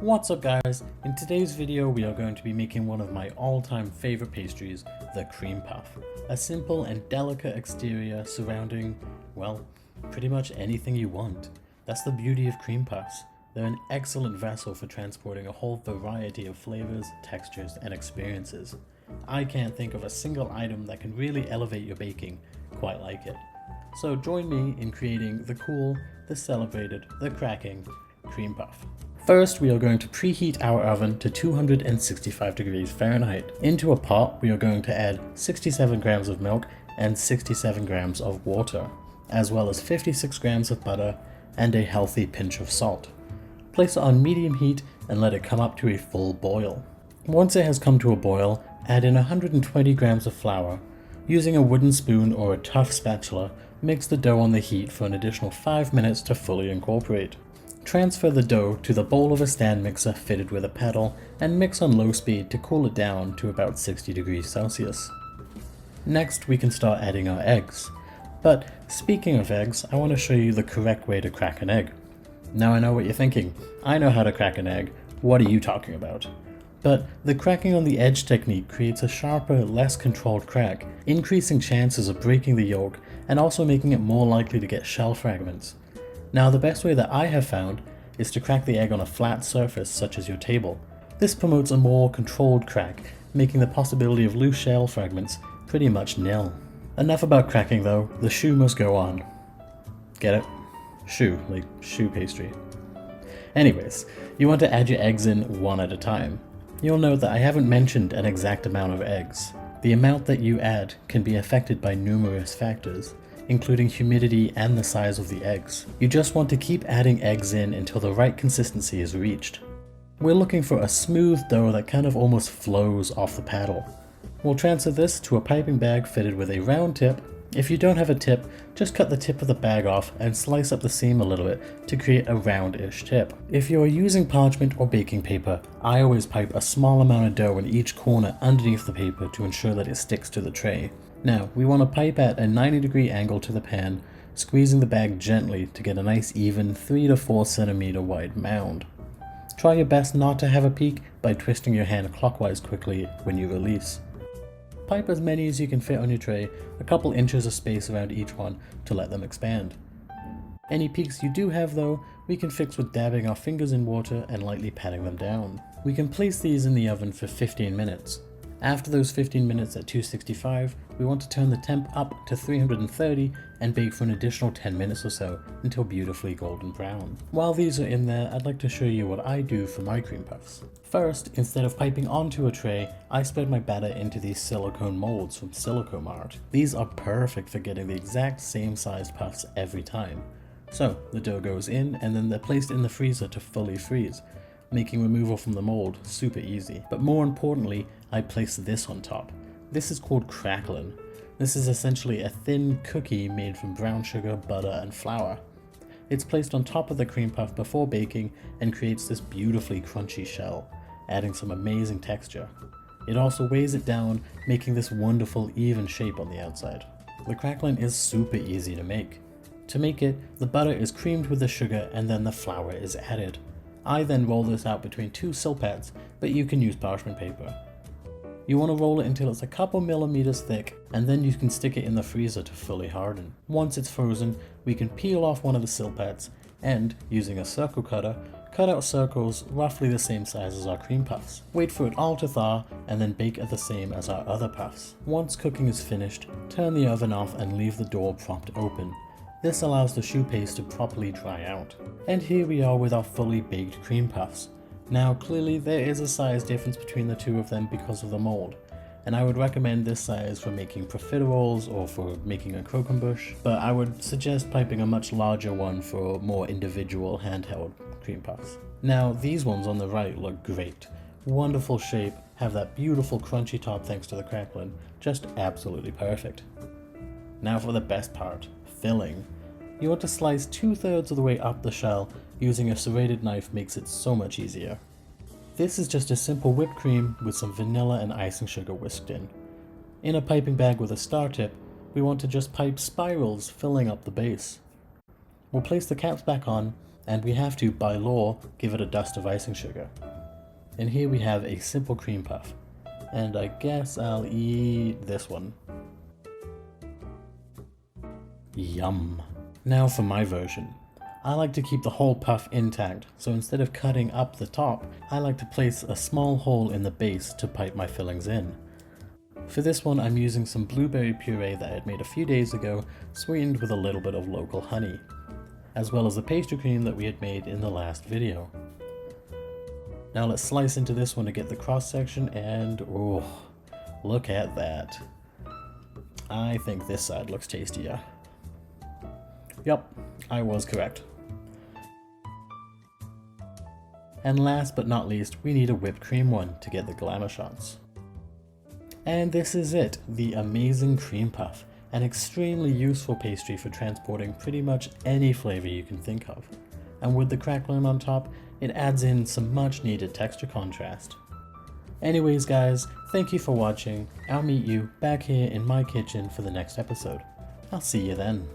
What's up guys? In today's video we are going to be making one of my all-time favorite pastries, the cream puff. A simple and delicate exterior surrounding, well, pretty much anything you want. That's the beauty of cream puffs. They're an excellent vessel for transporting a whole variety of flavors, textures, and experiences. I can't think of a single item that can really elevate your baking quite like it. So join me in creating the cool, the celebrated, the cracking cream puff. First, we are going to preheat our oven to 265 degrees Fahrenheit. Into a pot, we are going to add 67 grams of milk and 67 grams of water, as well as 56 grams of butter and a healthy pinch of salt. Place it on medium heat and let it come up to a full boil. Once it has come to a boil, add in 120 grams of flour. Using a wooden spoon or a tough spatula, mix the dough on the heat for an additional 5 minutes to fully incorporate. Transfer the dough to the bowl of a stand mixer fitted with a paddle and mix on low speed to cool it down to about 60 degrees Celsius. Next, we can start adding our eggs. But speaking of eggs, I want to show you the correct way to crack an egg. Now I know what you're thinking. I know how to crack an egg. What are you talking about? But the cracking on the edge technique creates a sharper, less controlled crack, increasing chances of breaking the yolk and also making it more likely to get shell fragments. Now the best way that I have found is to crack the egg on a flat surface such as your table. This promotes a more controlled crack, making the possibility of loose shell fragments pretty much nil. Enough about cracking though, the shoe must go on. Get it? Shoe, like shoe pastry. Anyways, you want to add your eggs in one at a time. You'll note that I haven't mentioned an exact amount of eggs. The amount that you add can be affected by numerous factors, including humidity and the size of the eggs. You just want to keep adding eggs in until the right consistency is reached. We're looking for a smooth dough that kind of almost flows off the paddle. We'll transfer this to a piping bag fitted with a round tip. If you don't have a tip, just cut the tip of the bag off and slice up the seam a little bit to create a roundish tip. If you are using parchment or baking paper, I always pipe a small amount of dough in each corner underneath the paper to ensure that it sticks to the tray. Now, we want to pipe at a 90-degree angle to the pan, squeezing the bag gently to get a nice even 3 to 4 centimeter wide mound. Try your best not to have a peak by twisting your hand clockwise quickly when you release. Pipe as many as you can fit on your tray, a couple inches of space around each one to let them expand. Any peaks you do have though, we can fix with dabbing our fingers in water and lightly patting them down. We can place these in the oven for 15 minutes. After those 15 minutes at 265, we want to turn the temp up to 330 and bake for an additional 10 minutes or so until beautifully golden brown. While these are in there, I'd like to show you what I do for my cream puffs. First, instead of piping onto a tray, I spread my batter into these silicone molds from Silicomart. These are perfect for getting the exact same sized puffs every time. So, the dough goes in and then they're placed in the freezer to fully freeze, making removal from the mold super easy. But more importantly, I place this on top. This is called Cracklin. This is essentially a thin cookie made from brown sugar, butter, and flour. It's placed on top of the cream puff before baking and creates this beautifully crunchy shell, adding some amazing texture. It also weighs it down, making this wonderful even shape on the outside. The Cracklin is super easy to make. To make it, the butter is creamed with the sugar and then the flour is added. I then roll this out between 2 silpads, but you can use parchment paper. You want to roll it until it's a couple millimeters thick, and then you can stick it in the freezer to fully harden. Once it's frozen, we can peel off one of the silpads and, using a circle cutter, cut out circles roughly the same size as our cream puffs. Wait for it all to thaw, and then bake at the same as our other puffs. Once cooking is finished, turn the oven off and leave the door propped open. This allows the choux paste to properly dry out. And here we are with our fully baked cream puffs. Now clearly there is a size difference between the two of them because of the mold, and I would recommend this size for making profiteroles or for making a croquembouche, but I would suggest piping a much larger one for more individual handheld cream puffs. Now these ones on the right look great. Wonderful shape, have that beautiful crunchy top thanks to the Cracklin, just absolutely perfect. Now for the best part, filling. You want to slice 2/3 of the way up the shell. Using a serrated knife makes it so much easier. This is just a simple whipped cream with some vanilla and icing sugar whisked in. In a piping bag with a star tip, we want to just pipe spirals filling up the base. We'll place the caps back on and we have to, by law, give it a dust of icing sugar. And here we have a simple cream puff, and I guess I'll eat this one. Yum. Now for my version. I like to keep the whole puff intact, so instead of cutting up the top, I like to place a small hole in the base to pipe my fillings in. For this one, I'm using some blueberry puree that I had made a few days ago, sweetened with a little bit of local honey, as well as the pastry cream that we had made in the last video. Now let's slice into this one to get the cross section, and oh, look at that. I think this side looks tastier. Yup, I was correct. And last but not least, we need a whipped cream one to get the Glamour Shots. And this is it, the amazing cream puff, an extremely useful pastry for transporting pretty much any flavor you can think of. And with the Cracklin on top, it adds in some much needed texture contrast. Anyways guys, thank you for watching. I'll meet you back here in my kitchen for the next episode. I'll see you then.